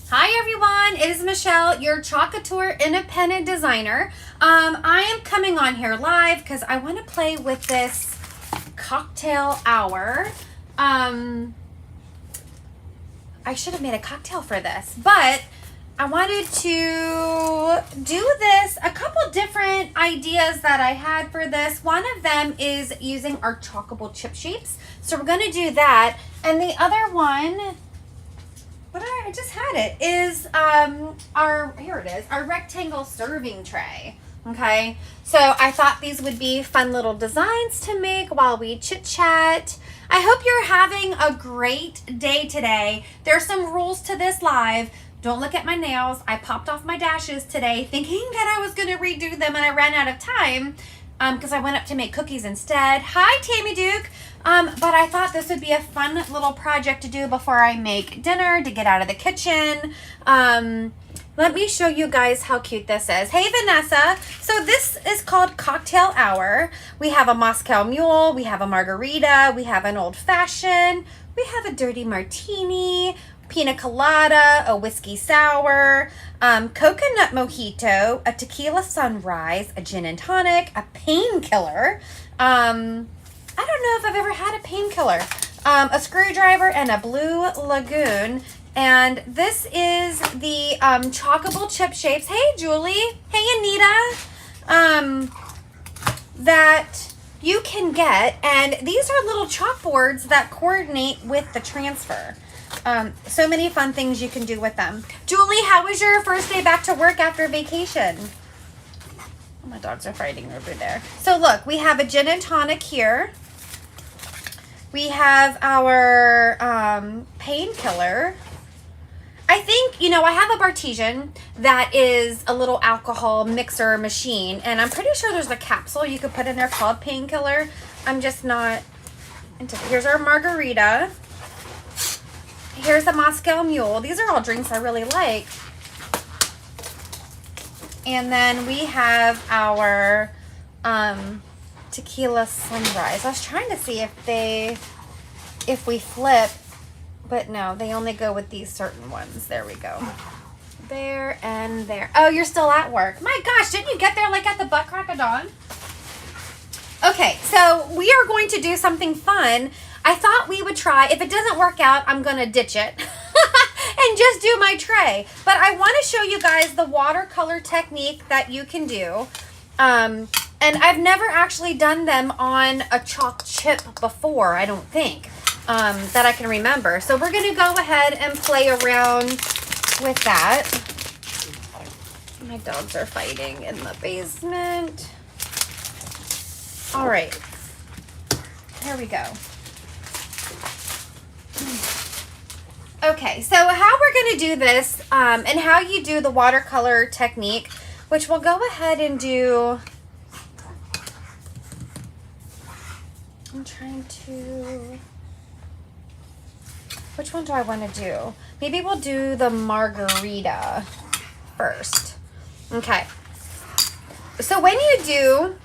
Hi everyone, it is Michelle, your Club Couture independent designer. I am coming on here live because I want to play with this cocktail hour. I should have made a cocktail for this, but I wanted to do this, a couple different ideas that I had for this. One of them is using our chalkable chip shapes. So we're going to do that. And the other one, I just had it, is here it is, our rectangle serving tray. Okay, so I thought these would be fun little designs to make while we chit chat. I hope you're having a great day today. There's some rules to this live. Don't look at my nails. I popped off my dashes today thinking that I was going to redo them, and I ran out of time because I went up to make cookies instead. Hi, Tammy Duke. But I thought this would be a fun little project to do before I make dinner, to get out of the kitchen. Let me show you guys how cute this is. Hey, Vanessa. So this is called Cocktail Hour. We have a Moscow Mule. We have a margarita. We have an old fashioned. We have a dirty martini, pina colada, a whiskey sour, coconut mojito, a tequila sunrise, a gin and tonic, a painkiller. I don't know if I've ever had a painkiller. A screwdriver and a blue lagoon. And this is the chalkable chip shapes. Hey, Julie. Hey, Anita. That you can get. And these are little chalkboards that coordinate with the transfer. So many fun things you can do with them. Julie, how was your first day back to work after vacation? Oh, my dogs are fighting over there. So look, we have a gin and tonic here. We have our painkiller. I think, I have a Bartesian that is a little alcohol mixer machine, and I'm pretty sure there's a capsule you could put in there called painkiller. I'm just not into. Here's our margarita. Here's the Moscow Mule. These are all drinks I really like. And then we have our tequila sunrise. I was trying to see if we flip, but no, they only go with these certain ones. There we go. There and there. Oh, you're still at work. My gosh, didn't you get there like at the butt crack of dawn? Okay, so we are going to do something fun. I thought we would try. If it doesn't work out, I'm going to ditch it and just do my tray. But I want to show you guys the watercolor technique that you can do. And I've never actually done them on a chalk chip before, I don't think, that I can remember. So we're going to go ahead and play around with that. My dogs are fighting in the basement. All right. Here we go. Okay, so how we're going to do this and how you do the watercolor technique, which we'll go ahead and do. I'm trying to, which one do I want to do? Maybe we'll do the margarita first. Okay. So when you do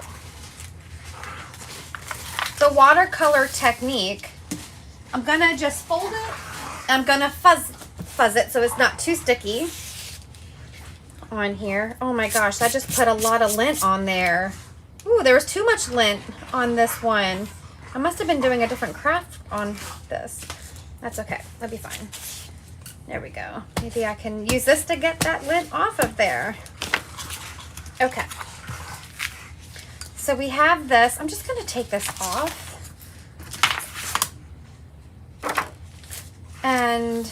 the watercolor technique, I'm going to just fold it. I'm going to fuzz it so it's not too sticky on here. Oh my gosh, that just put a lot of lint on there. Ooh, there was too much lint on this one. I must have been doing a different craft on this. That's okay. That'll be fine. There we go. Maybe I can use this to get that lint off of there. Okay. So we have this. I'm just going to take this off. And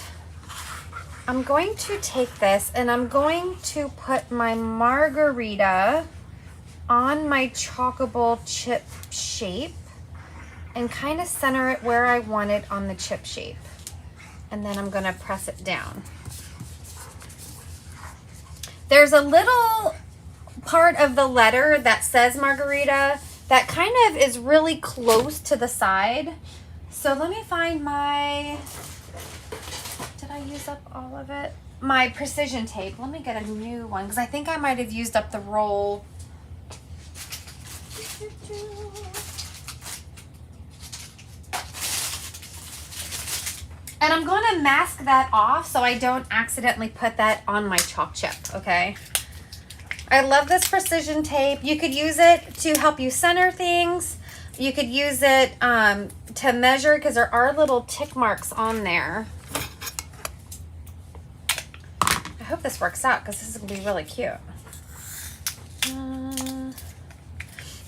I'm going to take this and I'm going to put my margarita on my chalkable chip shape and kind of center it where I want it on the chip shape. And then I'm going to press it down. There's a little part of the letter that says margarita that kind of is really close to the side. So let me find my, did I use up all of it? My precision tape. Let me get a new one because I think I might have used up the roll. And I'm going to mask that off so I don't accidentally put that on my chalk chip, okay? I love this precision tape. You could use it to help you center things. You could use it to measure because there are little tick marks on there. I hope this works out because this is going to be really cute.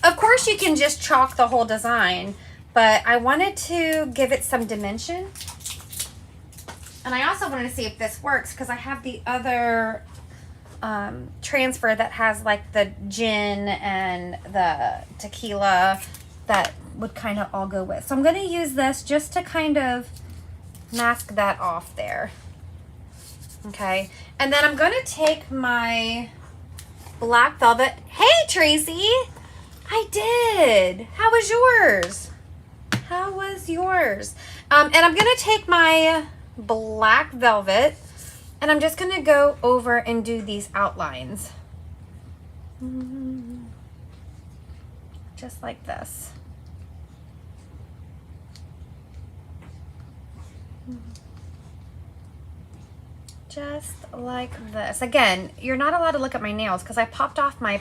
Of course, you can just chalk the whole design, but I wanted to give it some dimension. And I also wanted to see if this works because I have the other transfer that has like the gin and the tequila that would kind of all go with. So I'm going to use this just to kind of mask that off there. Okay. And then I'm going to take my black velvet. Hey, Tracy. I did. How was yours? How was yours? And I'm going to take my black velvet and I'm just going to go over and do these outlines. Just like this. Just like this. Again, you're not allowed to look at my nails because I popped off my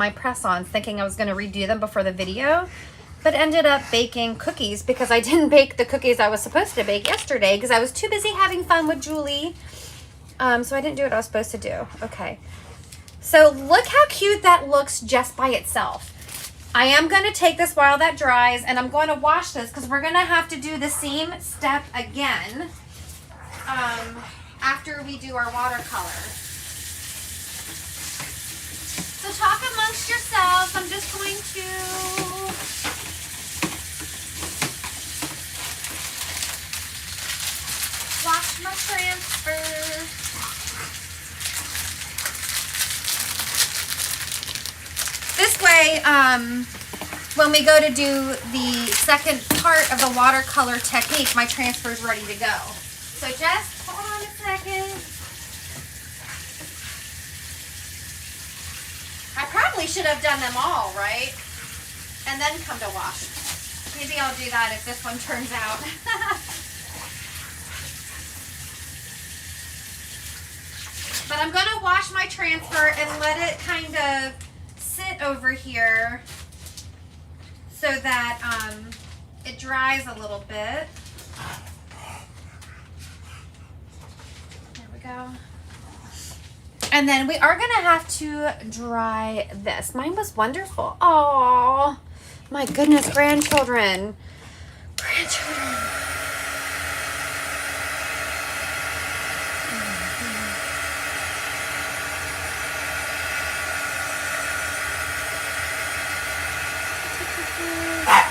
press-ons thinking I was going to redo them before the video, but ended up baking cookies because I didn't bake the cookies I was supposed to bake yesterday because I was too busy having fun with Julie. So I didn't do what I was supposed to do. Okay. So look how cute that looks just by itself. I am going to take this while that dries and I'm going to wash this because we're going to have to do the same step again after we do our watercolor. So talk amongst yourselves. I'm just going to wash my transfer. This way, when we go to do the second part of the watercolor technique, my transfer is ready to go. So just hold on a second. I probably should have done them all, right? And then come to wash. Maybe I'll do that if this one turns out. But I'm going to wash my transfer and let it kind of sit over here so that it dries a little bit. There we go. And then we are going to have to dry this. Mine was wonderful. Oh, my goodness, grandchildren. Grandchildren.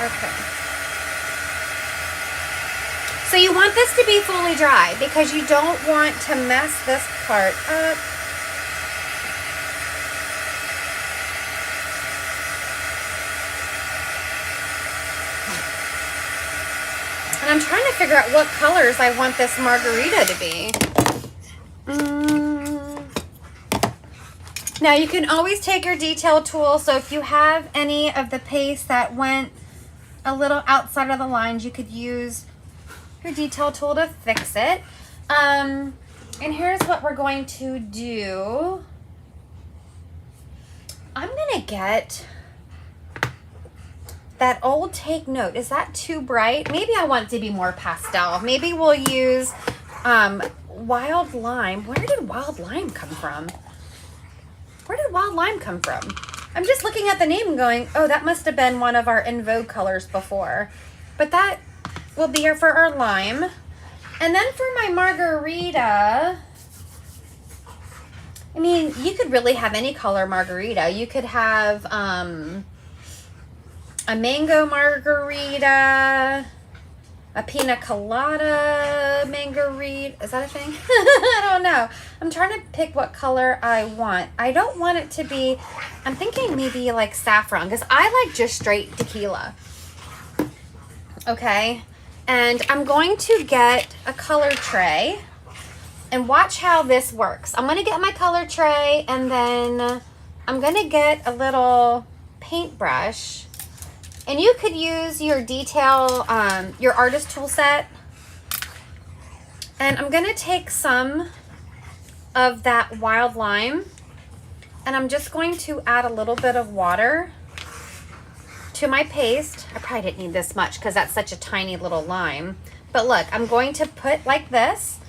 Okay. So you want this to be fully dry because you don't want to mess this part up. And I'm trying to figure out what colors I want this margarita to be. Now you can always take your detail tool. So if you have any of the paste that went a little outside of the lines, you could use your detail tool to fix it. And here's what we're going to do. I'm gonna get that old Take Note. Is that too bright? Maybe I want it to be more pastel. Maybe we'll use Wild Lime. Where did Wild Lime come from? Where did Wild Lime come from? I'm just looking at the name and going, oh, that must have been one of our In Vogue colors before. But that will be here for our lime. And then for my margarita, I mean, you could really have any color margarita. You could have a mango margarita, a pina colada margarita. Is that a thing? I don't know. I'm trying to pick what color I want. I don't want it to be, I'm thinking maybe like saffron because I like just straight tequila. Okay. And I'm going to get a color tray and watch how this works. I'm going to get my color tray and then I'm going to get a little paintbrush. And you could use your detail, your artist tool set And I'm going to take some of that wild lime, and I'm just going to add a little bit of water to my paste. I probably didn't need this much because that's such a tiny little lime. But look, I'm going to put like this.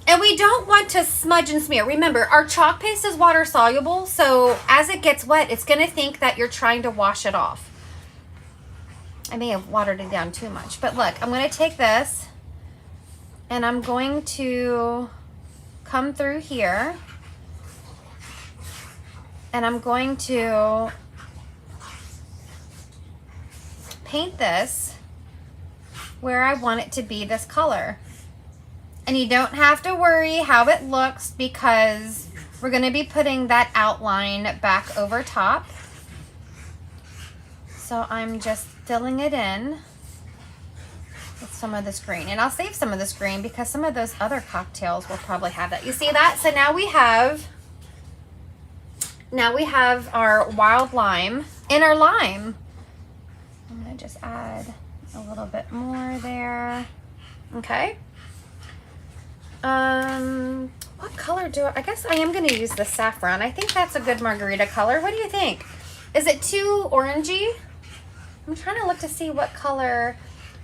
And we don't want to smudge and smear. Remember, our chalk paste is water soluble, so as it gets wet, it's going to think that you're trying to wash it off. I may have watered it down too much. But look, I'm going to take this, and I'm going to come through here, and I'm going to paint this where I want it to be this color. And you don't have to worry how it looks because we're going to be putting that outline back over top. So I'm just filling it in with some of this green. And I'll save some of this green because some of those other cocktails will probably have that. You see that? So now we have our wild lime in our lime. I'm going to just add a little bit more there. Okay. What color I guess I am going to use the saffron. I think that's a good margarita color. What do you think? Is it too orangey? I'm trying to look to see what color.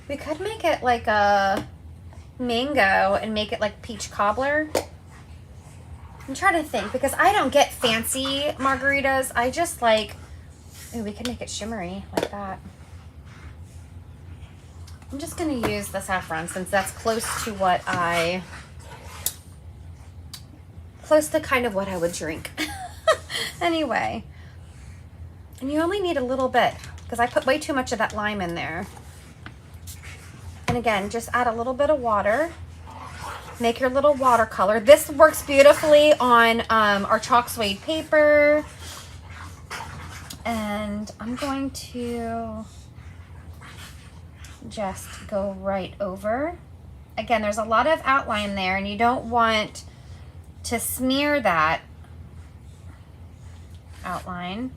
We could make it like a mango and make it like peach cobbler. I'm trying to think because I don't get fancy margaritas. I just like, ooh, we could make it shimmery like that. I'm just going to use the saffron since that's close to kind of what I would drink. Anyway, and you only need a little bit because I put way too much of that lime in there. And again, just add a little bit of water. Make your little watercolor. This works beautifully on our chalk suede paper. And I'm going to just go right over. Again, there's a lot of outline there, and you don't want to smear that outline.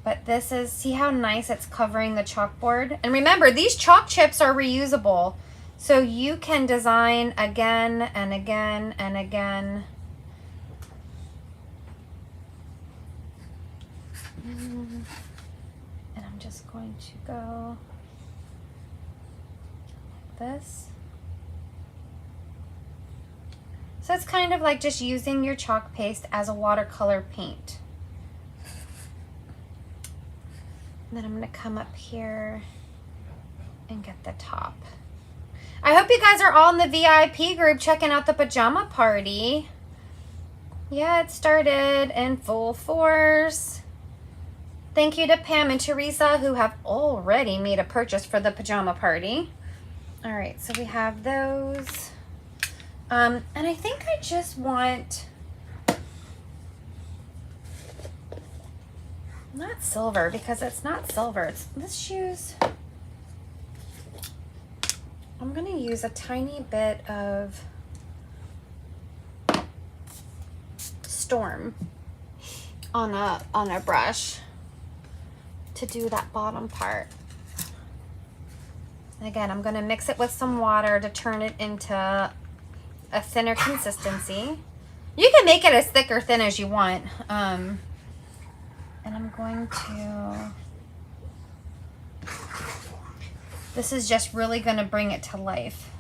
But this is, see how nice it's covering the chalkboard? And remember, these chalk chips are reusable. So you can design again and again and again. And I'm just going to go like this. So it's kind of like just using your chalk paste as a watercolor paint. And then I'm going to come up here and get the top. I hope you guys are all in the VIP group checking out the pajama party. Yeah, it started in full force. Thank you to Pam and Teresa who have already made a purchase for the pajama party. All right, so we have those. And I think I just want, not silver because it's not silver. Let's use, I'm going to use a tiny bit of Storm on a brush to do that bottom part. And again, I'm going to mix it with some water to turn it into a thinner consistency. You can make it as thick or thin as you want. And I'm going to, this is just really going to bring it to life.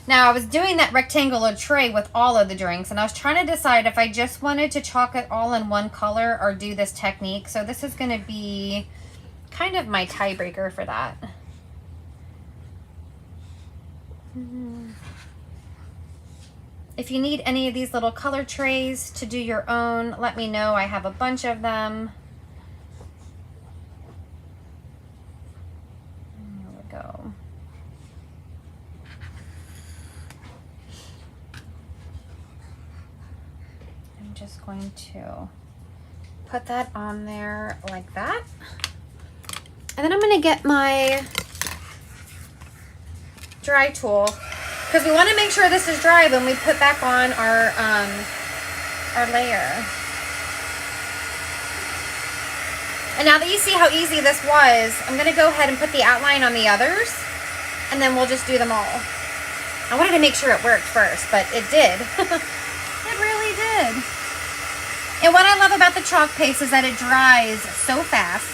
Now, I was doing that rectangular tray with all of the drinks, and I was trying to decide if I just wanted to chalk it all in one color or do this technique. So this is going to be kind of my tiebreaker for that. If you need any of these little color trays to do your own, let me know. I have a bunch of them. There we go. I'm just going to put that on there like that. And then I'm going to get my dry tool because we want to make sure this is dry when we put back on our layer. And now that you see how easy this was, I'm going to go ahead and put the outline on the others, and then we'll just do them all. I wanted to make sure it worked first, but it did. It really did. And what I love about the chalk paste is that it dries so fast.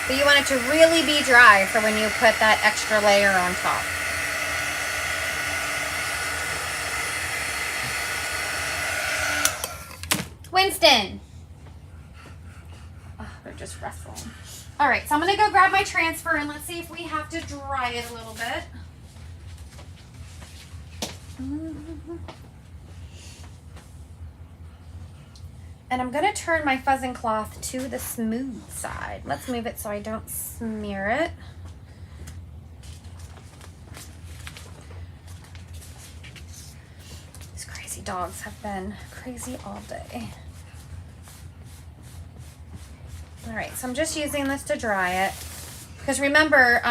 But you want it to really be dry for when you put that extra layer on top. Winston. Oh, they're just wrestling. All right, so I'm gonna go grab my transfer and let's see if we have to dry it a little bit. And I'm gonna turn my fuzzing cloth to the smooth side. Let's move it so I don't smear it. These crazy dogs have been crazy all day. All right, so I'm just using this to dry it. Because remember,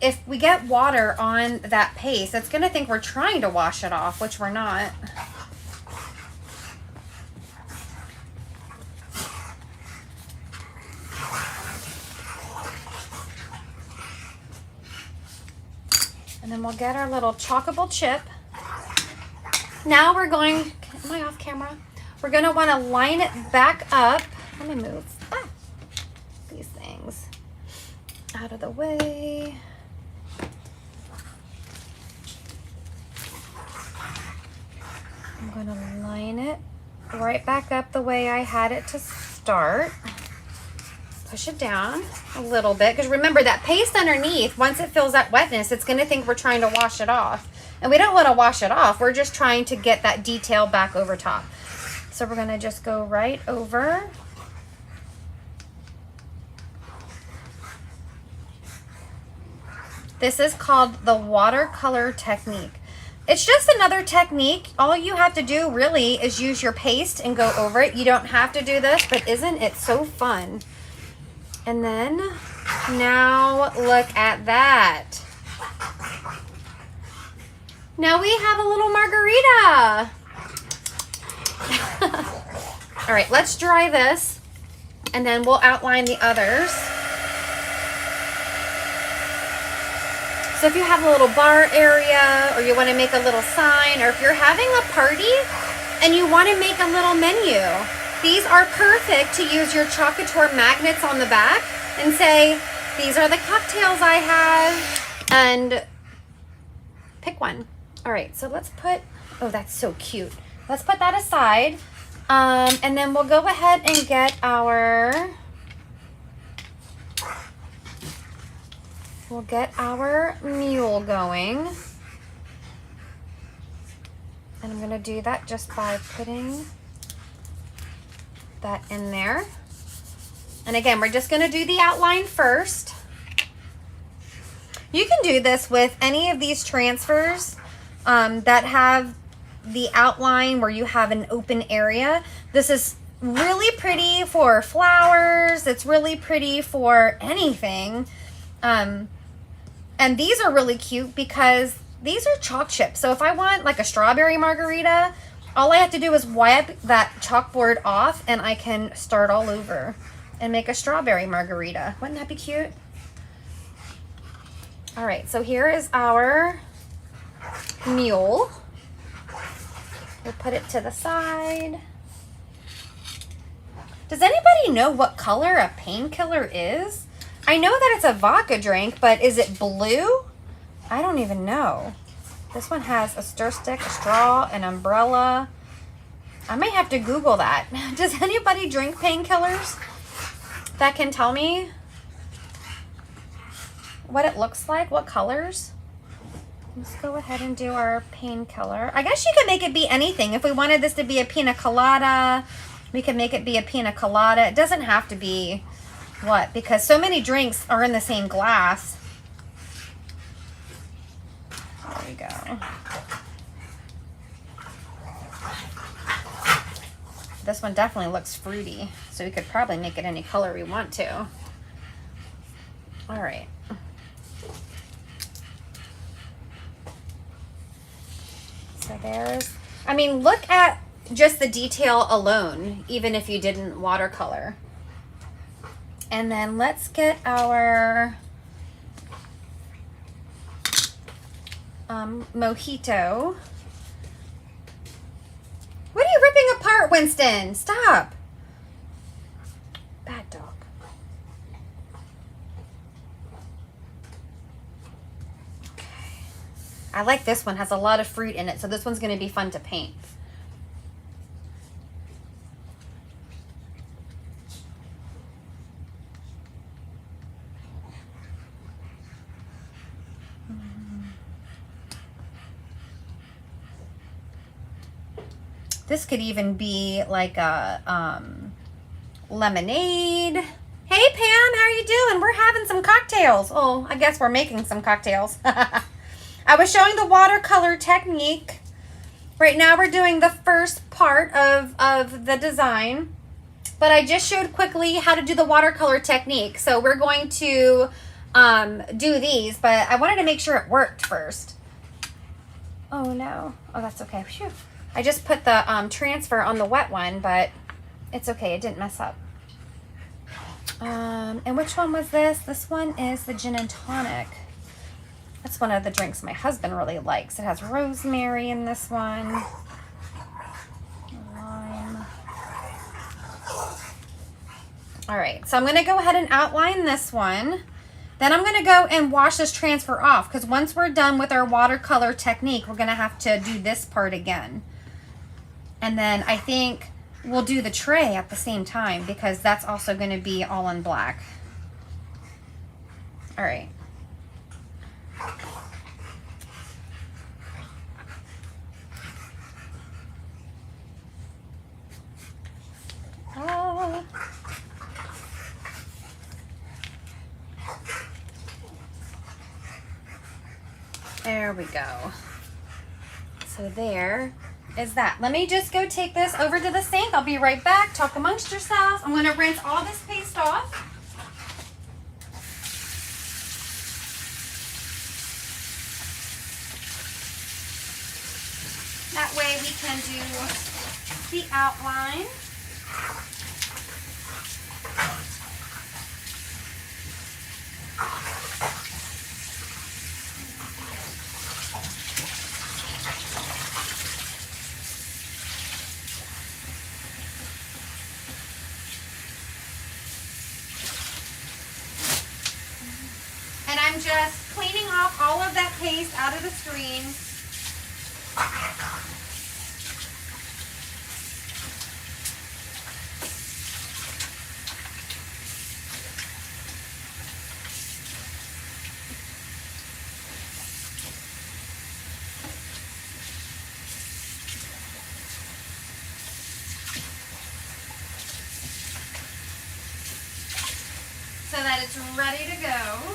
if we get water on that paste, it's gonna think we're trying to wash it off, which we're not. And then we'll get our little chalkable chip. Now we're going, am I off camera? We're gonna wanna line it back up. Let me move these things out of the way. I'm gonna line it right back up the way I had it to start. Push it down a little bit, because remember that paste underneath, once it feels that wetness, it's going to think we're trying to wash it off. And we don't want to wash it off. We're just trying to get that detail back over top. So we're going to just go right over. This is called the watercolor technique. It's just another technique. All you have to do really is use your paste and go over it. You don't have to do this, but isn't it so fun? And then, now look at that. Now we have a little margarita. All right, let's dry this, and then we'll outline the others. So if you have a little bar area, or you want to make a little sign, or if you're having a party and you want to make a little menu, these are perfect to use your Club Couture magnets on the back and say, these are the cocktails I have, and pick one. All right, so let's put, oh, that's so cute. Let's put that aside, and then we'll go ahead and get our, mule going. And I'm gonna do that just by putting that in there. And again, we're just gonna do the outline first. You can do this with any of these transfers that have the outline where you have an open area. This is really pretty for flowers. It's really pretty for anything. And these are really cute because these are chalk chips. So if I want like a strawberry margarita, all I have to do is wipe that chalkboard off and I can start all over and make a strawberry margarita. Wouldn't that be cute? All right, so here is our mule. We'll put it to the side. Does anybody know what color a painkiller is? I know that it's a vodka drink, but is it blue? I don't even know. This one has a stir stick, a straw, an umbrella. I might have to Google that. Does anybody drink painkillers that can tell me what it looks like, what colors? Let's go ahead and do our painkiller. I guess you could make it be anything. If we wanted this to be a pina colada, we could make it be a pina colada. It doesn't have to be what, because so many drinks are in the same glass. There we go. This one definitely looks fruity, so we could probably make it any color we want to. All right. So there's, I mean, look at just the detail alone, even if you didn't watercolor. And then let's get our mojito. What are you ripping apart, Winston? Stop. Bad dog. Okay. I like this one. Has a lot of fruit in it, so this one's going to be fun to paint. This could even be like a lemonade. Hey Pam, how are you doing? We're having some cocktails. Oh, I guess we're making some cocktails. I was showing the watercolor technique. Right now we're doing the first part of the design, but I just showed quickly how to do the watercolor technique. So we're going to do these, but I wanted to make sure it worked first. Oh no. Oh, that's okay. Phew. I just put the transfer on the wet one, but it's okay. It didn't mess up. And which one was this? This one is the gin and tonic. That's one of the drinks my husband really likes. It has rosemary in this one. Lime. All right, so I'm going to go ahead and outline this one. Then I'm going to go and wash this transfer off, because once we're done with our watercolor technique, we're going to have to do this part again. And then I think we'll do the tray at the same time, because that's also going to be all in black. All right. There we go. So there is that. Let me just go take this over to the sink. I'll be right back. Talk amongst yourselves. I'm going to rinse all this paste off. That way we can do the outline. And I'm just cleaning off all of that paste out of the screen. So that it's ready to go.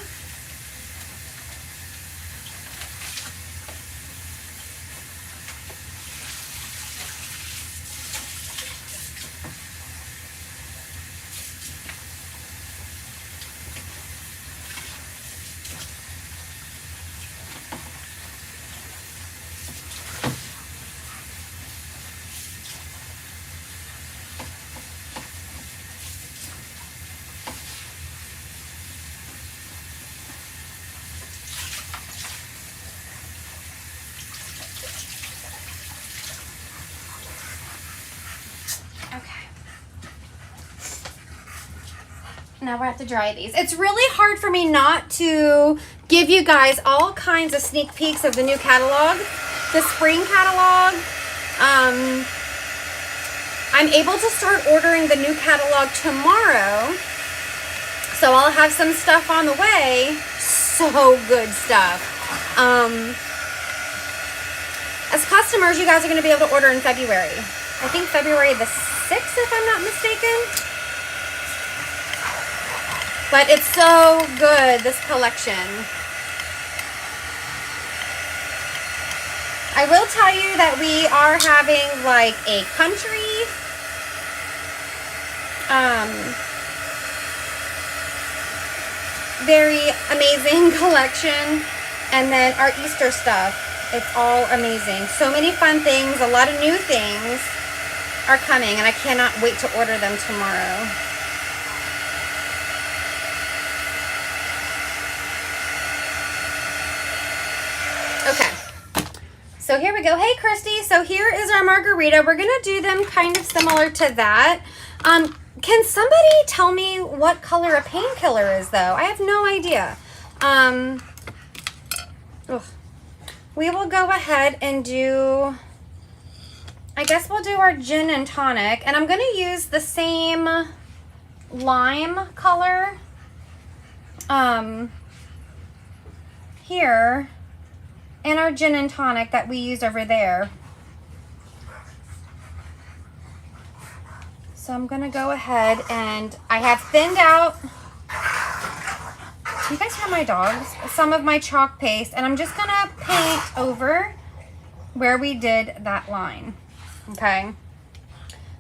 Now we have to dry these. It's really hard for me not to give you guys all kinds of sneak peeks of the new catalog, the spring catalog. I'm able to start ordering the new catalog tomorrow, so I'll have some stuff on the way. So good stuff. As customers, you guys are going to be able to order in February. I think February the 6th, if I'm not mistaken. But it's so good, this collection. I will tell you that we are having like a country Very amazing collection. And then our Easter stuff, it's all amazing. So many fun things, a lot of new things are coming, and I cannot wait to order them tomorrow. Okay, so here we go. Hey, Christy, so here is our margarita. We're gonna do them kind of similar to that. Can somebody tell me what color a painkiller is, though? I have no idea. We will go ahead and do, I guess we'll do our gin and tonic. And I'm going to use the same lime color here in our gin and tonic that we used over there. So I'm going to go ahead and I have thinned out, you guys hear my dogs? Some of my chalk paste, and I'm just going to paint over where we did that line. Okay.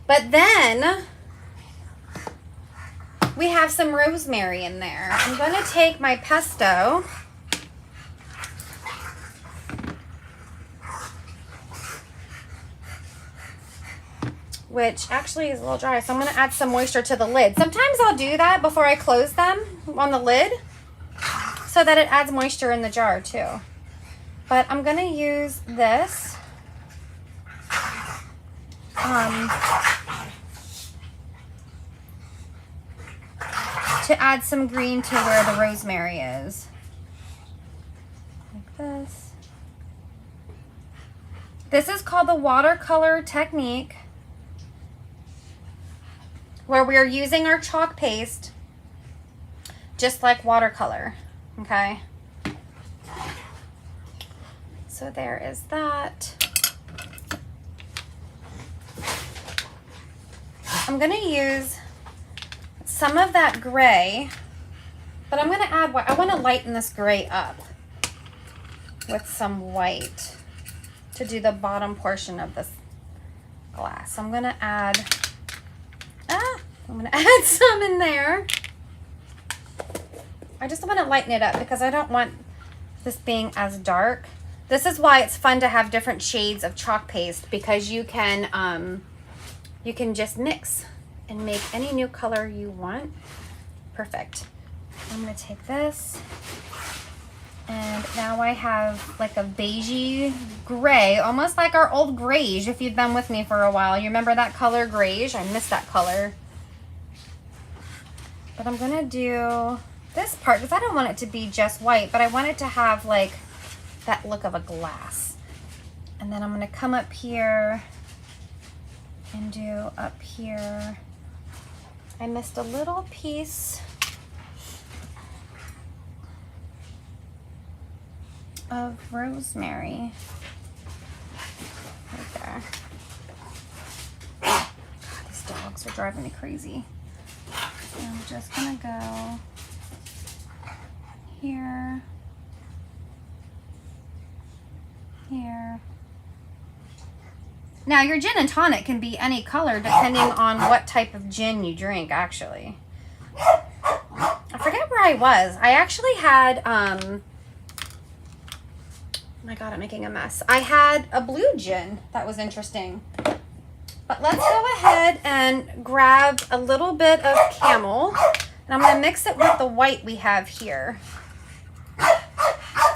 But then we have some rosemary in there. I'm going to take my pesto which actually is a little dry, so I'm going to add some moisture to the lid. Sometimes I'll do that before I close them on the lid so that it adds moisture in the jar too. But I'm going to use this to add some green to where the rosemary is. Like this. This is called the watercolor technique, where we are using our chalk paste just like watercolor, okay? So there is that. I'm gonna use some of that gray, but I'm gonna add white. I wanna lighten this gray up with some white to do the bottom portion of this glass. So I'm gonna add some in there. I just want to lighten it up because I don't want this being as dark. This is why it's fun to have different shades of chalk paste, because you can just mix and make any new color you want. Perfect. I'm going to take this, and now I have like a beigey gray, almost like our old greige. If you've been with me for a while, you remember that color greige? I miss that color. But I'm gonna do this part because I don't want it to be just white, but I want it to have like that look of a glass. And then I'm gonna come up here and do up here. I missed a little piece of rosemary right there. God, these dogs are driving me crazy. I'm just gonna go here, here. Now your gin and tonic can be any color depending on what type of gin you drink, actually. I forget where I was. I actually had, oh my God, I'm making a mess. I had a blue gin that was interesting. But let's go ahead and grab a little bit of Camel, and I'm going to mix it with the white we have here.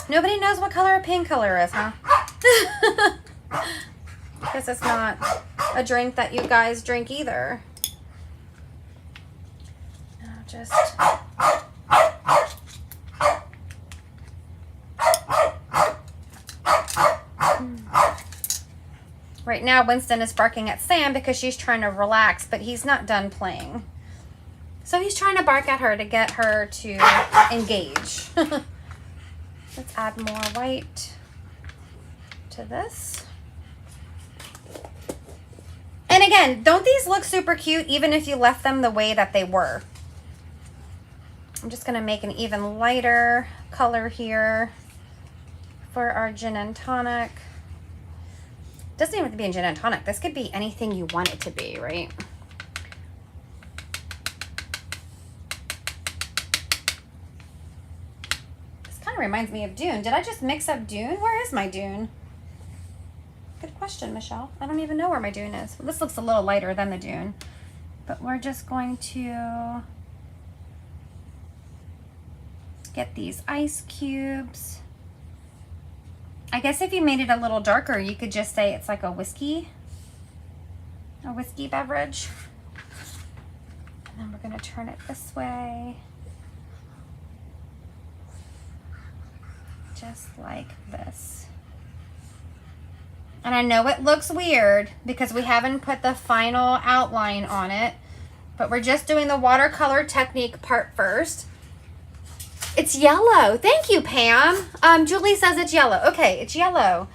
Nobody knows what color a painkiller is, huh? Because it's not a drink that you guys drink either. I'll just... Right now, Winston is barking at Sam because she's trying to relax, but he's not done playing. So he's trying to bark at her to get her to engage. Let's add more white to this. And again, don't these look super cute even if you left them the way that they were? I'm just going to make an even lighter color here for our gin and tonic. Doesn't even have to be a gin and tonic. This could be anything you want it to be, right? of reminds me of Dune. Did I just mix up Dune? Where is my Dune? Good question, Michelle. I don't even know where my Dune is. Well, this looks a little lighter than the Dune. But we're just going to get these ice cubes. I guess if you made it a little darker, you could just say it's like a whiskey beverage. And then we're going to turn it this way. Just like this. And I know it looks weird because we haven't put the final outline on it, but we're just doing the watercolor technique part first. It's yellow. Thank you, Pam. Julie says it's yellow. Okay, it's yellow.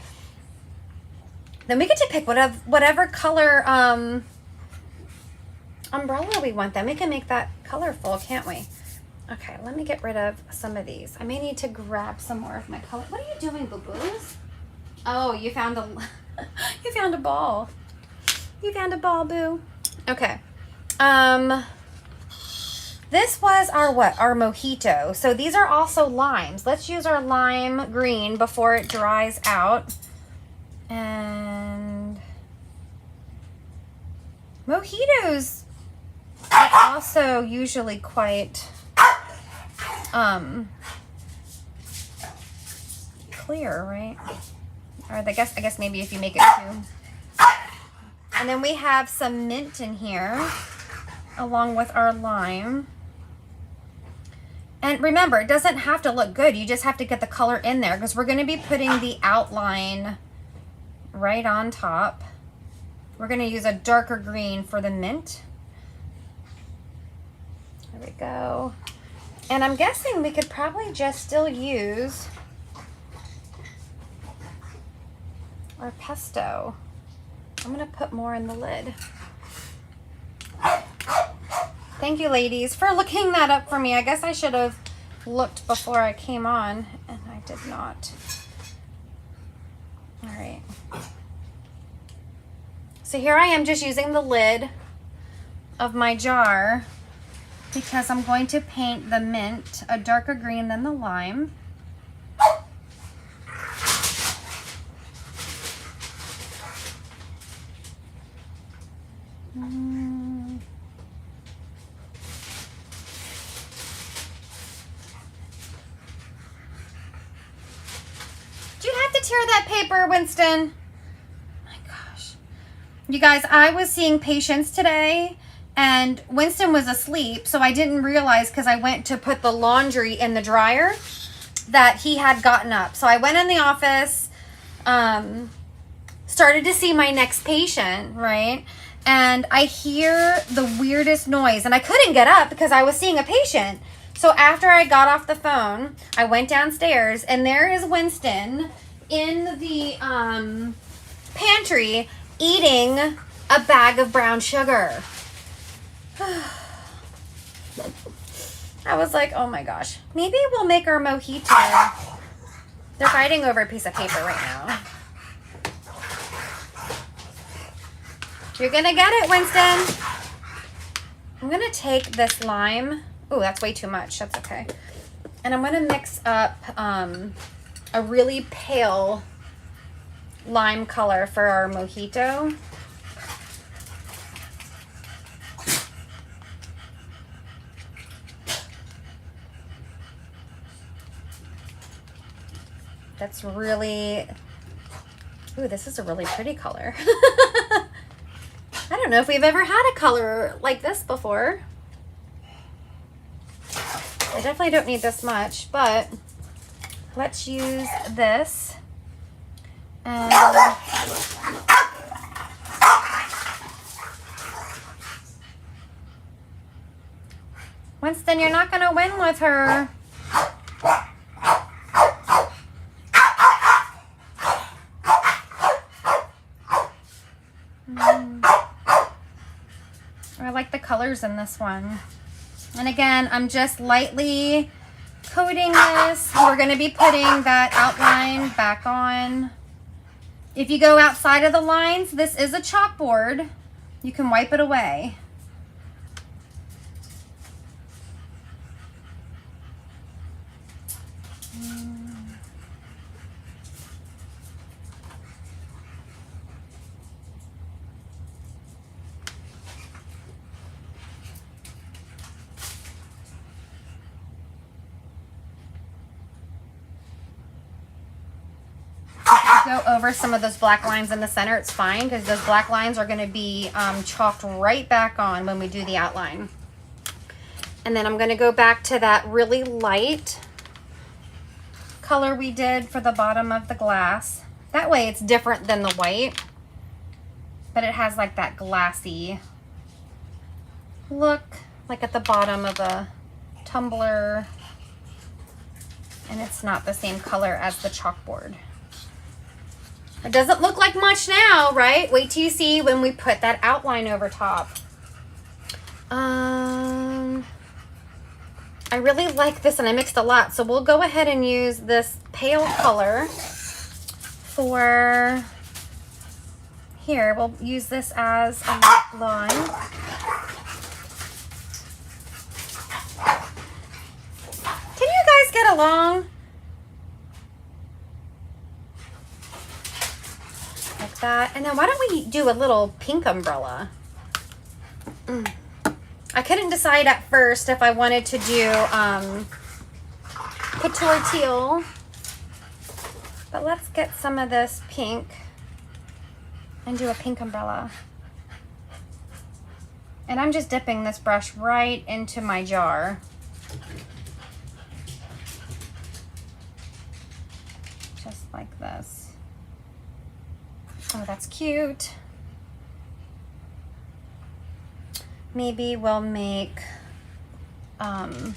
Then we get to pick whatever color umbrella we want. Then we can make that colorful, can't we? Okay, let me get rid of some of these. I may need to grab some more of my color. What are you doing, boo-boos? Oh, you found a you found a ball. You found a ball, boo. Okay. This was our what? Our mojito. So these are also limes. Let's use our lime green before it dries out. And mojitos are also usually quite clear, right? Or I guess maybe if you make it too. And then we have some mint in here along with our lime. And remember, it doesn't have to look good. You just have to get the color in there because we're going to be putting the outline right on top. We're going to use a darker green for the mint. There we go. And I'm guessing we could probably just still use our pesto. I'm going to put more in the lid. Thank you, ladies, for looking that up for me. I guess I should have looked before I came on, and I did not. All right. So here I am just using the lid of my jar because I'm going to paint the mint a darker green than the lime. Tear that paper, Winston. My gosh. You guys, I was seeing patients today and Winston was asleep, so I didn't realize because I went to put the laundry in the dryer that he had gotten up. So I went in the office, started to see my next patient, right? And I hear the weirdest noise and I couldn't get up because I was seeing a patient. So after I got off the phone, I went downstairs and there is Winston in the pantry eating a bag of brown sugar. I was like, oh my gosh. Maybe we'll make our mojito. They're fighting over a piece of paper right now. You're gonna get it, Winston. I'm gonna take this lime. Oh, that's way too much. That's okay. And I'm gonna mix up a really pale lime color for our mojito. That's really, ooh, this is a really pretty color. I don't know if we've ever had a color like this before. I definitely don't need this much, but let's use this. And Winston, you're not gonna win with her. I like the colors in this one. And again, I'm just lightly coating this. We're going to be putting that outline back on. If you go outside of the lines, this is a chalkboard. You can wipe it away. Go over some of those black lines in the center. It's fine because those black lines are going to be chalked right back on when we do the outline. And then I'm going to go back to that really light color we did for the bottom of the glass. That way it's different than the white, but it has like that glassy look, like at the bottom of a tumbler, and it's not the same color as the chalkboard. It doesn't look like much now, right? Wait till you see when we put that outline over top. I really like this, and I mixed a lot, so we'll go ahead and use this pale color for here. We'll use this as a line. Can you guys get along? Like that. And then why don't we do a little pink umbrella? I couldn't decide at first if I wanted to do couture teal, but let's get some of this pink and do a pink umbrella. And I'm just dipping this brush right into my jar. Just like this. Oh, that's cute. Maybe we'll make the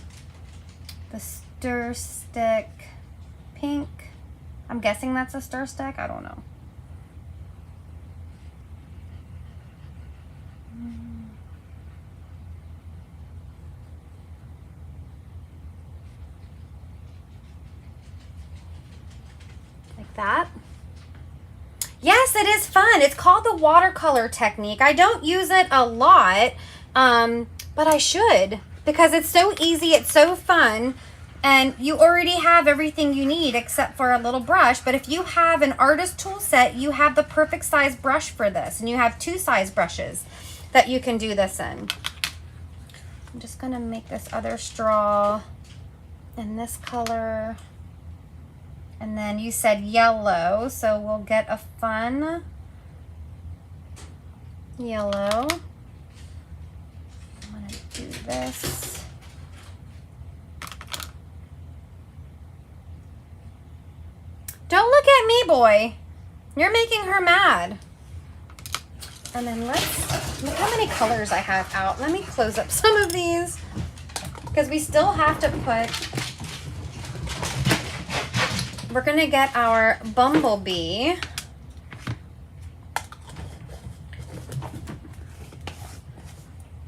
stir stick pink. I'm guessing that's a stir stick. I don't know. Like that. Yes, it is fun. It's called the watercolor technique. I don't use it a lot, but I should, because it's so easy, it's so fun, and you already have everything you need except for a little brush. But if you have an artist tool set, you have the perfect size brush for this, and you have 2 size brushes that you can do this in. I'm just gonna make this other straw in this color. And then you said yellow, so we'll get a fun yellow. I'm gonna do this. Don't look at me, boy. You're making her mad. And then let's look how many colors I have out. Let me close up some of these because we still have to put. We're gonna get our bumblebee.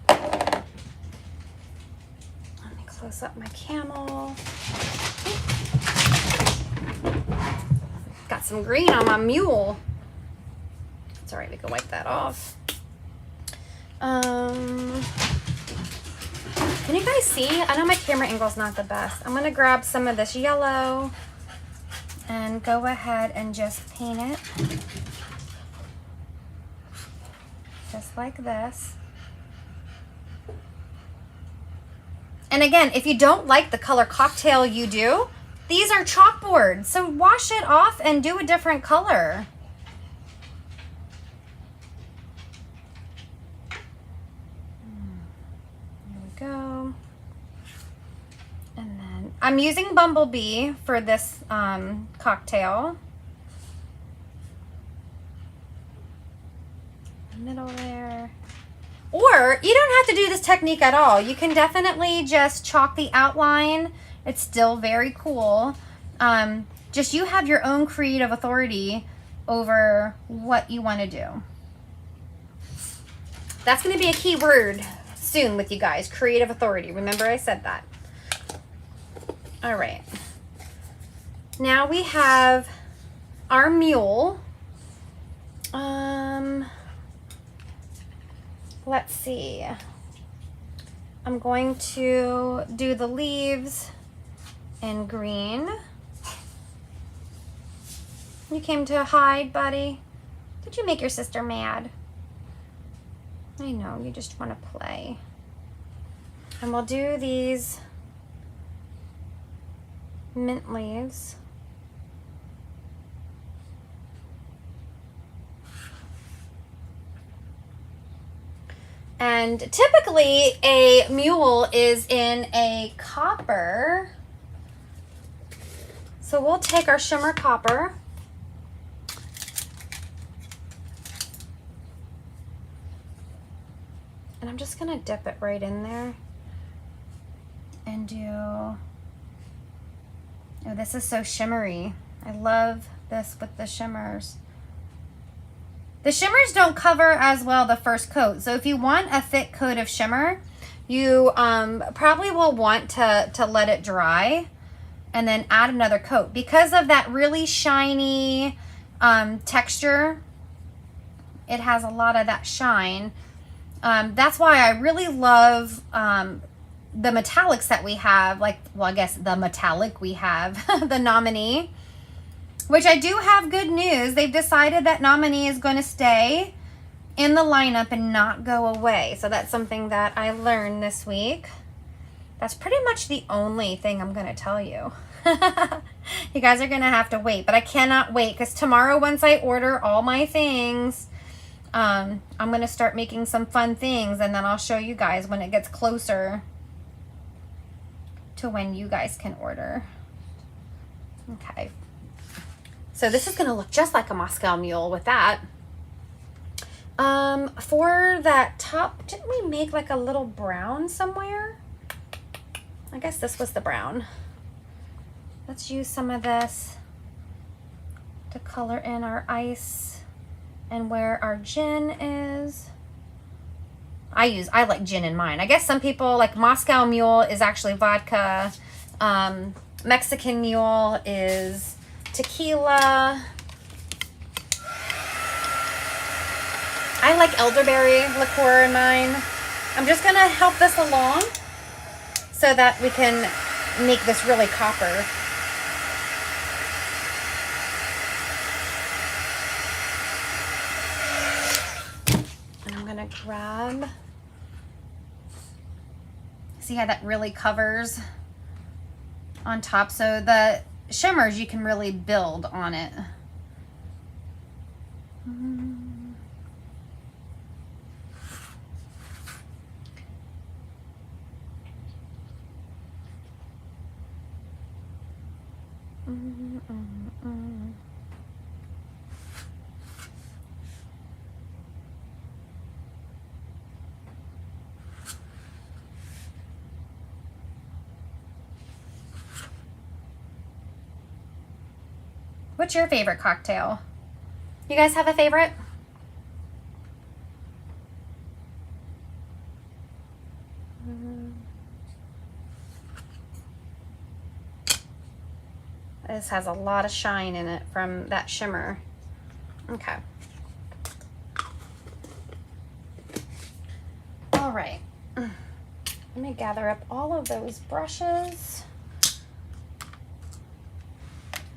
Let me close up my camel. Got some green on my mule. It's all right, we can wipe that off. Can you guys see? I know my camera angle's not the best. I'm gonna grab some of this yellow and go ahead and just paint it just like this. And again, if you don't like the color cocktail you do, these are chalkboards, so wash it off and do a different color. Here we go. And then I'm using Bumblebee for this cocktail. Middle there. Or you don't have to do this technique at all. You can definitely just chalk the outline. It's still very cool. Just you have your own creative authority over what you want to do. That's going to be a key word soon with you guys. Creative authority. Remember I said that. All right. Now we have our mule. Let's see. I'm going to do the leaves in green. You came to hide, buddy? Did you make your sister mad? I know, you just want to play. And we'll do these mint leaves. And typically a mule is in a copper. So we'll take our shimmer copper. And I'm just gonna dip it right in there and do, oh, this is so shimmery. I love this with the shimmers. The shimmers don't cover as well the first coat. So if you want a thick coat of shimmer, you probably will want to let it dry and then add another coat. Because of that really shiny texture, it has a lot of that shine. That's why I really love the metallics that we have, like, well, I guess the metallic we have, the Nominee. Which I do have good news. They've decided that Nominee is going to stay in the lineup and not go away. So that's something that I learned this week. That's pretty much the only thing I'm going to tell you. You guys are going to have to wait. But I cannot wait because tomorrow, once I order all my things, I'm going to start making some fun things. And then I'll show you guys when it gets closer to when you guys can order. Okay. So this is going to look just like a Moscow Mule with that. For that top, didn't we make like a little brown somewhere? I guess this was the brown. Let's use some of this to color in our ice and where our gin is. I like gin in mine. I guess some people like Moscow Mule is actually vodka. Mexican Mule is tequila. I like elderberry liqueur in mine. I'm just gonna help this along so that we can make this really copper. And I'm gonna grab, see how that really covers on top, so the shimmers you can really build on it. What's your favorite cocktail? You guys have a favorite? This has a lot of shine in it from that shimmer. Okay. All right. Let me gather up all of those brushes.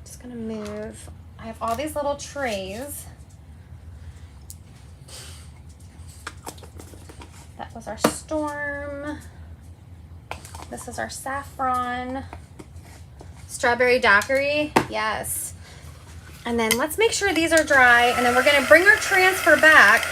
Just gonna move. I have all these little trays. That was our Storm. This is our Saffron. Strawberry daiquiri, yes. And then let's make sure these are dry, and then we're gonna bring our transfer back.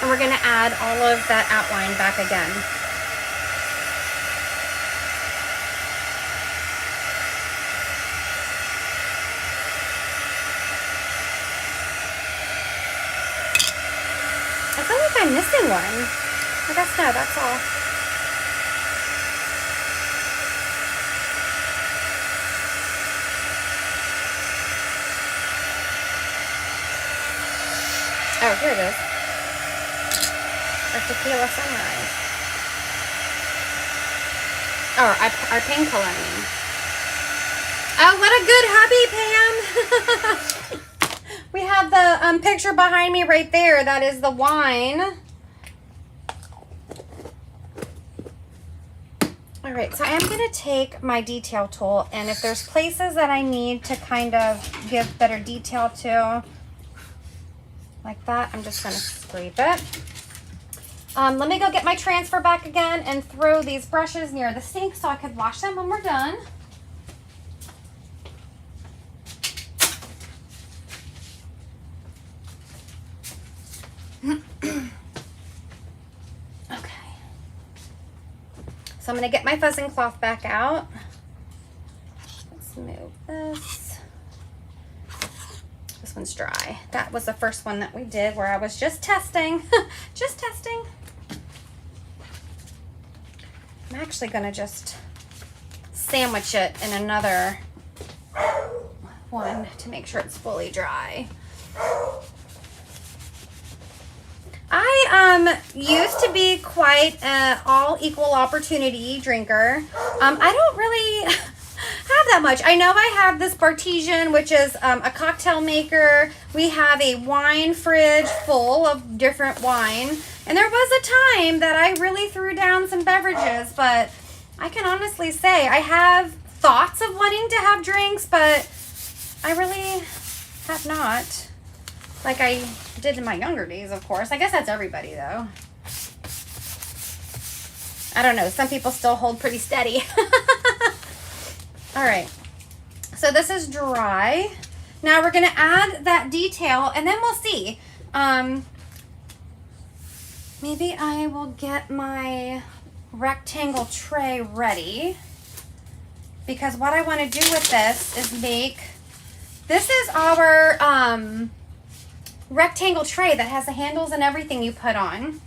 And we're gonna add all of that outline back again. I'm missing one. I guess no, that's all. Oh, here it is. Our tequila sunrise. Oh, our paint coloring. Oh, what a good hubby, Pam. We have the picture behind me right there. That is the wine. All right, so I am gonna take my detail tool, and if there's places that I need to kind of give better detail to, like that, I'm just gonna scrape it. Let me go get my transfer back again and throw these brushes near the sink so I could wash them when we're done. Okay. So I'm gonna get my fuzzing cloth back out. Let's move this. This one's dry. That was the first one that we did where I was just testing. Just testing. I'm actually gonna just sandwich it in another one to make sure it's fully dry. I used to be quite an all equal opportunity drinker. I don't really have that much. I know I have this Bartesian, which is a cocktail maker. We have a wine fridge full of different wine. And there was a time that I really threw down some beverages, but I can honestly say I have thoughts of wanting to have drinks, but I really have not. Like I did in my younger days, of course. I guess that's everybody, though. I don't know. Some people still hold pretty steady. All right. So this is dry. Now we're going to add that detail, and then we'll see. Maybe I will get my rectangle tray ready, because what I want to do with this is make, this is our rectangle tray that has the handles and everything you put on,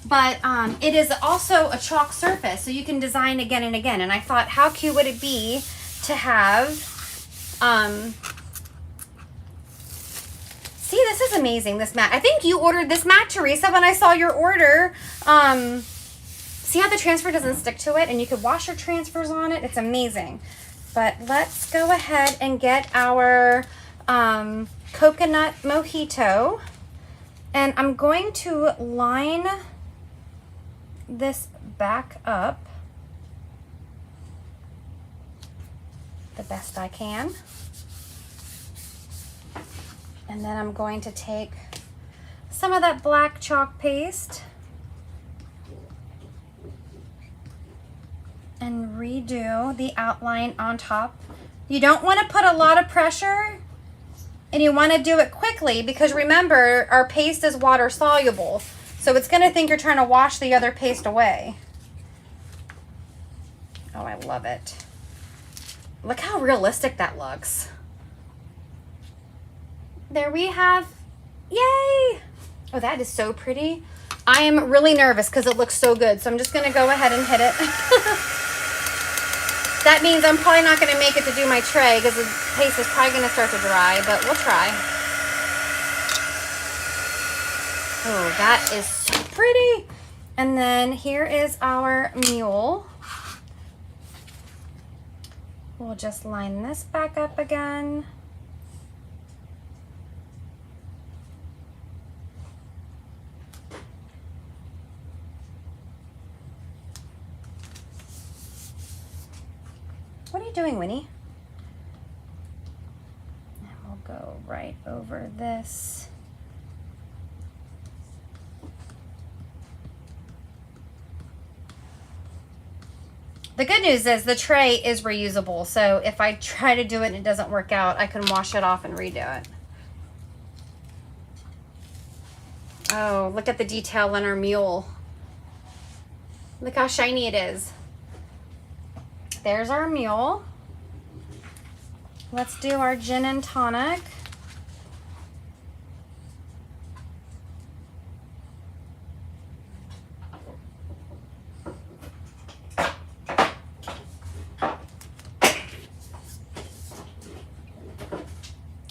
but it is also a chalk surface, so you can design again and again. And I thought, how cute would it be to have see, this is amazing, this mat. I think you ordered this mat, Teresa, when I saw your order. See how the transfer doesn't stick to it, and you could wash your transfers on it? It's amazing. But let's go ahead and get our coconut mojito. And I'm going to line this back up the best I can. And then I'm going to take some of that black chalk paste and redo the outline on top. You don't want to put a lot of pressure, and you want to do it quickly, because remember, our paste is water soluble, so it's going to think you're trying to wash the other paste away. Oh, I love it. Look how realistic that looks. There we have, yay! Oh, that is so pretty. I am really nervous because it looks so good, so I'm just gonna go ahead and hit it. That means I'm probably not gonna make it to do my tray because the paste is probably gonna start to dry, but we'll try. Oh, that is so pretty. And then here is our mule. We'll just line this back up again. What are you doing, Winnie? And we'll go right over this. The good news is the tray is reusable, so if I try to do it and it doesn't work out, I can wash it off and redo it. Oh, look at the detail on our mule. Look how shiny it is. There's our mule. Let's do our gin and tonic.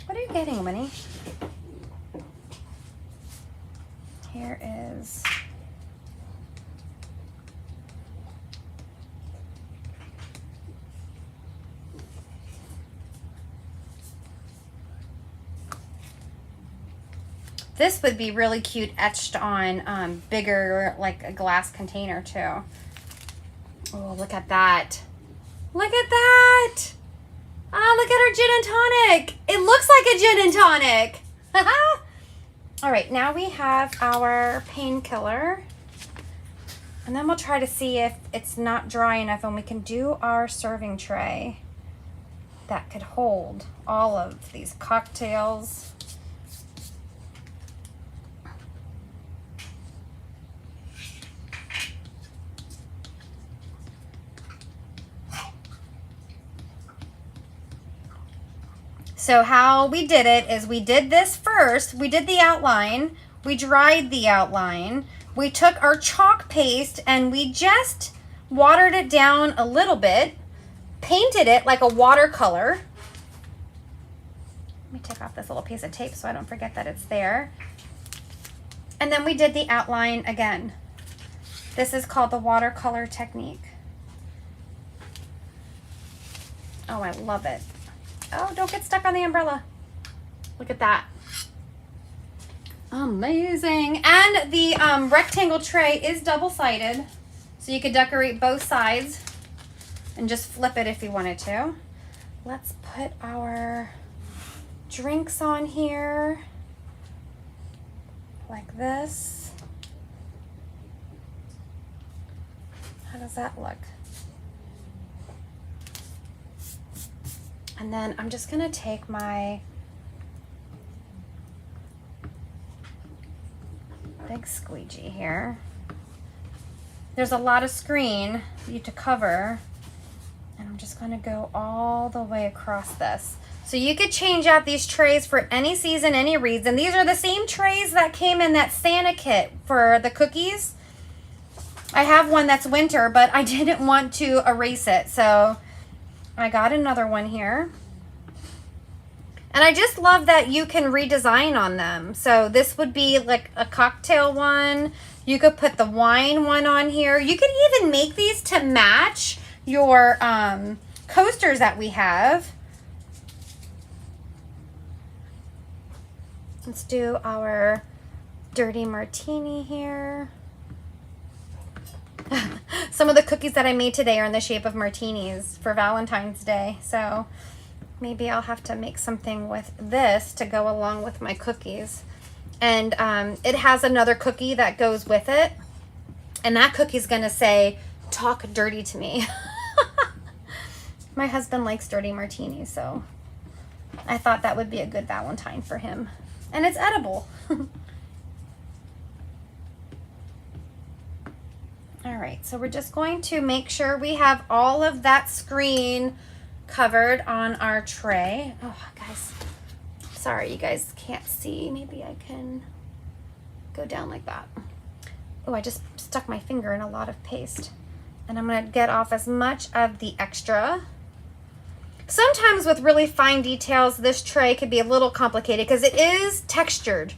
What are you getting, Winnie? Here is this would be really cute etched on bigger, like a glass container too. Oh, look at that. Look at that. Ah, look at our gin and tonic. It looks like a gin and tonic. All right, now we have our painkiller. And then we'll try to see if it's not dry enough and we can do our serving tray that could hold all of these cocktails. So how we did it is we did this first. We did the outline. We dried the outline. We took our chalk paste and we just watered it down a little bit, painted it like a watercolor. Let me take off this little piece of tape so I don't forget that it's there. And then we did the outline again. This is called the watercolor technique. Oh, I love it. Oh, don't get stuck on the umbrella. Look at that. Amazing. And the rectangle tray is double-sided, so you could decorate both sides and just flip it if you wanted to. Let's put our drinks on here like this. How does that look? And then I'm just gonna take my big squeegee here. There's a lot of screen for you to cover, and I'm just gonna go all the way across this. So you could change out these trays for any season, any reason. These are the same trays that came in that Santa kit for the cookies. I have one that's winter, but I didn't want to erase it, so I got another one here. And I just love that you can redesign on them. So this would be like a cocktail one. You could put the wine one on here. You could even make these to match your coasters that we have. Let's do our dirty martini here. Some of the cookies that I made today are in the shape of martinis for Valentine's Day. So maybe I'll have to make something with this to go along with my cookies. And it has another cookie that goes with it. And that cookie's gonna say, "Talk dirty to me." My husband likes dirty martinis, so I thought that would be a good Valentine for him. And it's edible. All right, so we're just going to make sure we have all of that screen covered on our tray. Oh, guys, sorry, you guys can't see. Maybe I can go down like that. Oh, I just stuck my finger in a lot of paste. And I'm gonna get off as much of the extra. Sometimes with really fine details, this tray could be a little complicated because it is textured.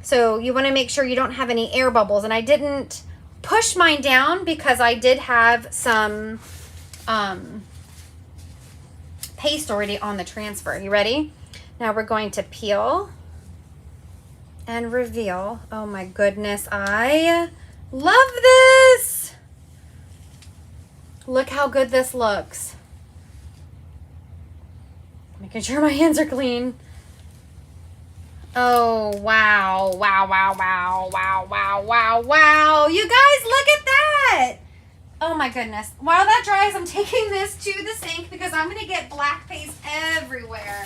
So you wanna make sure you don't have any air bubbles. And I didn't push mine down because I did have some paste already on the transfer. You ready? Now we're going to peel and reveal. Oh my goodness, I love this. Look how good this looks. Making sure my hands are clean. Oh, wow, wow, wow, wow, wow, wow, wow, wow. You guys, look at that. Oh my goodness. While that dries, I'm taking this to the sink because I'm gonna get black paste everywhere.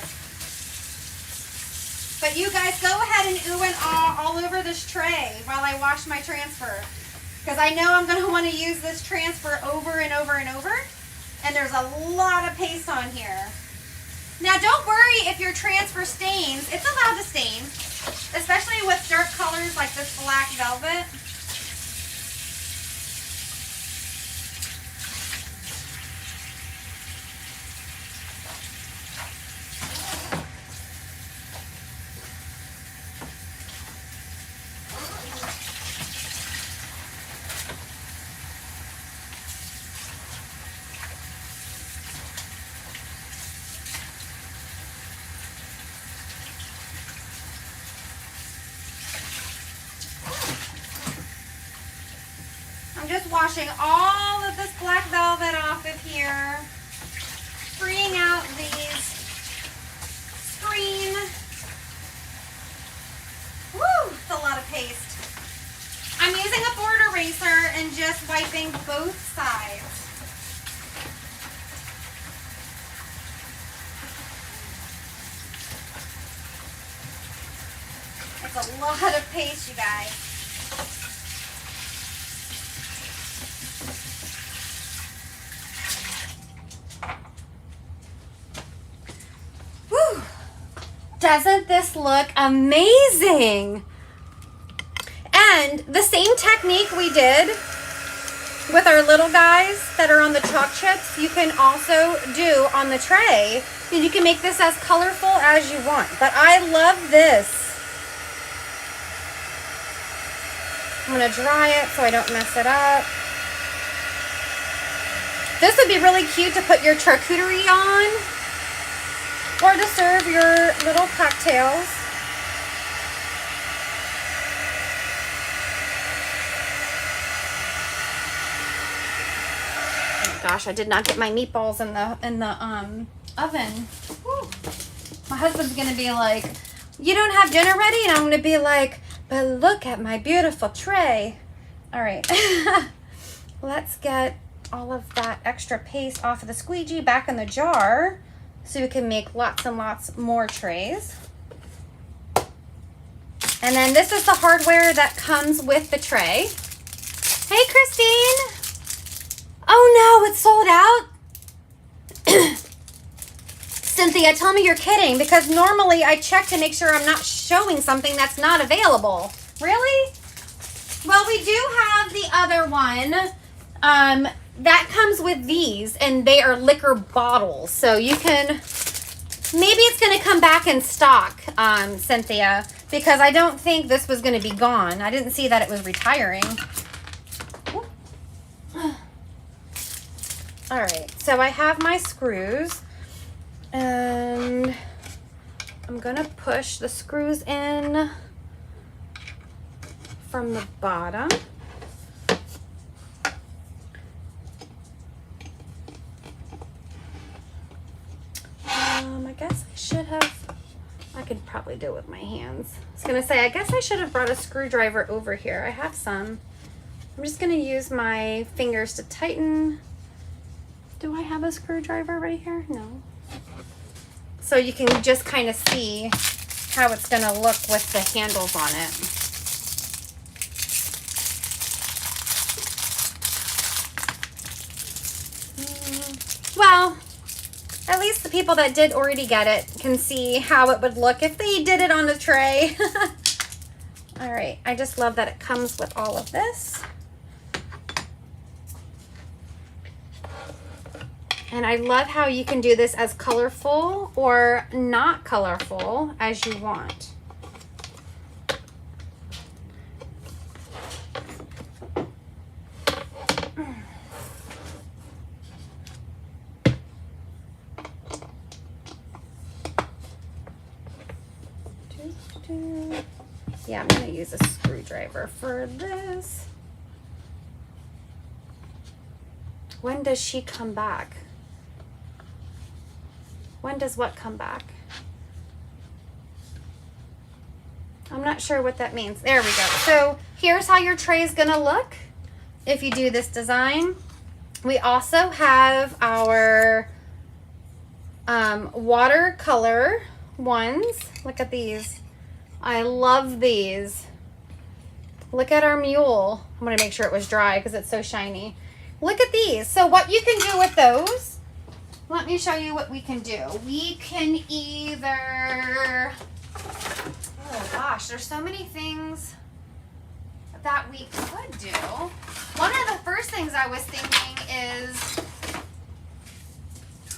But you guys go ahead and ooh and ah all over this tray while I wash my transfer. Because I know I'm gonna wanna use this transfer over and over and over. And there's a lot of paste on here. Now don't worry if your transfer stains. It's allowed to stain, especially with dark colors like this black velvet. I'm just washing all of this black velvet off of here, freeing out these screen. Woo, it's a lot of paste. I'm using a board eraser and just wiping both sides. It's a lot of paste, you guys. Whew. Doesn't this look amazing? And the same technique we did with our little guys that are on the chalk chips, you can also do on the tray. And you can make this as colorful as you want. But I love this. I'm going to dry it so I don't mess it up. This would be really cute to put your charcuterie on or to serve your little cocktails. Oh gosh, I did not get my meatballs in the oven. Whew. My husband's going to be like, "You don't have dinner ready?" And I'm going to be like, "But look at my beautiful tray." All right. Let's get all of that extra paste off of the squeegee back in the jar so we can make lots and lots more trays. And then this is the hardware that comes with the tray. Hey, Christine. Oh no, it's sold out. Cynthia, tell me you're kidding, because normally I check to make sure I'm not showing something that's not available. Really? Well, we do have the other one that comes with these, and they are liquor bottles. So you can, maybe it's going to come back in stock, Cynthia, because I don't think this was going to be gone. I didn't see that it was retiring. All right, so I have my screws. And I'm going to push the screws in from the bottom. I guess I should have, I could probably do it with my hands. I was going to say, I guess I should have brought a screwdriver over here. I have some. I'm just going to use my fingers to tighten. Do I have a screwdriver right here? No. So you can just kind of see how it's going to look with the handles on it. Well, at least the people that did already get it can see how it would look if they did it on the tray. All right, I just love that it comes with all of this. And I love how you can do this as colorful or not colorful as you want. Yeah, I'm going to use a screwdriver for this. When does she come back? When does what come back? I'm not sure what that means. There we go. So here's how your tray is going to look if you do this design. We also have our watercolor ones. Look at these. I love these. Look at our mule. I'm going to make sure it was dry because it's so shiny. Look at these. So what you can do with those, let me show you what we can do. We can either, oh gosh, there's so many things that we could do. One of the first things I was thinking is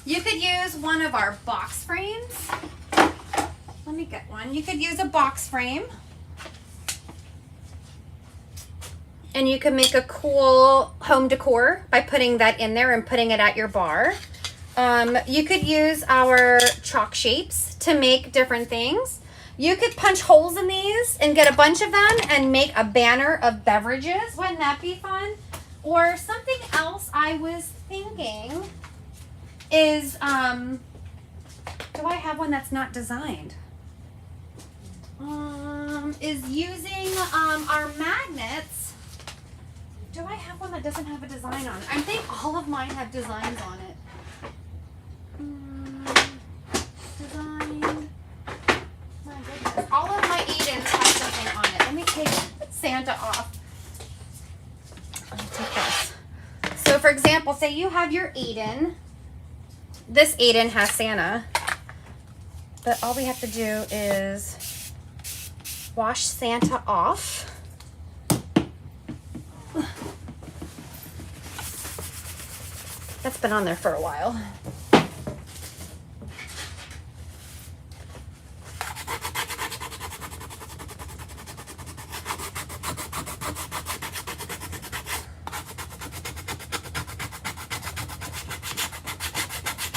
you could use one of our box frames. Let me get one. You could use a box frame. And you can make a cool home decor by putting that in there and putting it at your bar. You could use our chalk shapes to make different things. You could punch holes in these and get a bunch of them and make a banner of beverages. Wouldn't that be fun? Or something else I was thinking is, do I have one that's not designed? Is using our magnets. Do I have one that doesn't have a design on it? I think all of mine have designs on it. Design. My goodness. All of my Edens have something on it. Let me take Santa off. Let me take this. So for example, say you have your Eden. This Eden has Santa. But all we have to do is wash Santa off. That's been on there for a while.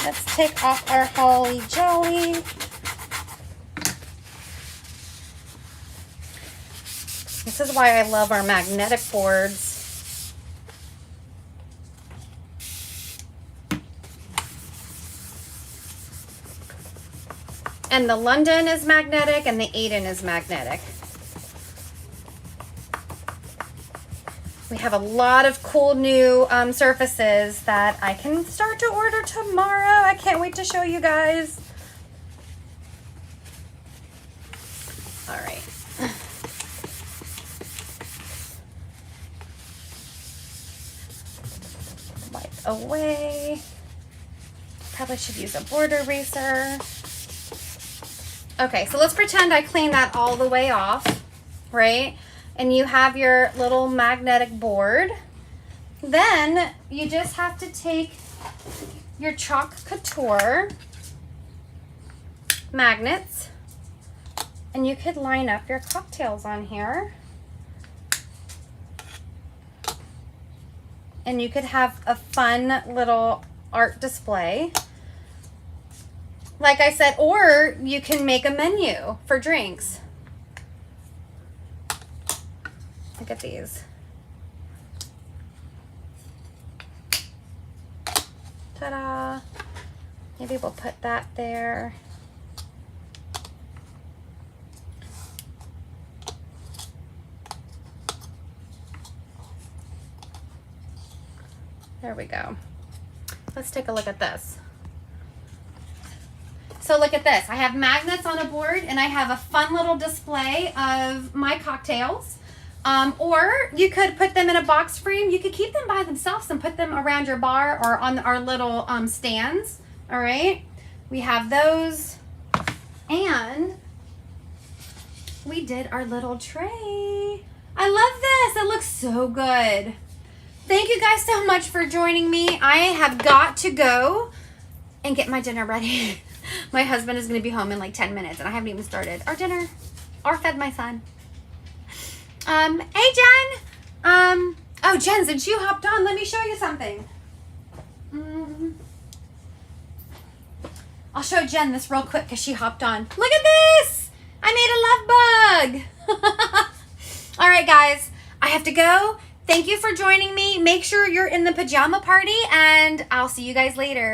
Let's take off our Holly Jolly. This is why I love our magnetic boards. And the London is magnetic and the Aden is magnetic. We have a lot of cool new surfaces that I can start to order tomorrow. I can't wait to show you guys. All right. Wipe away. Probably should use a board eraser. Okay, so let's pretend I clean that all the way off, right? And you have your little magnetic board. Then you just have to take your Club Couture magnets and you could line up your cocktails on here. And you could have a fun little art display. Like I said, or you can make a menu for drinks. Look at these. Ta-da! Maybe we'll put that there. There we go. Let's take a look at this. So look at this. I have magnets on a board and I have a fun little display of my cocktails. Or you could put them in a box frame. You could keep them by themselves and put them around your bar or on our little stands. All right. We have those. And we did our little tray. I love this. It looks so good. Thank you guys so much for joining me. I have got to go and get my dinner ready. My husband is going to be home in like 10 minutes and I haven't even started our dinner or fed my son. Hey Jen. Oh Jen, since you hopped on, let me show you something. I'll show Jen this real quick because she hopped on. Look at this. I made a love bug. All right guys, I have to go. Thank you for joining me. Make sure you're in the pajama party and I'll see you guys later.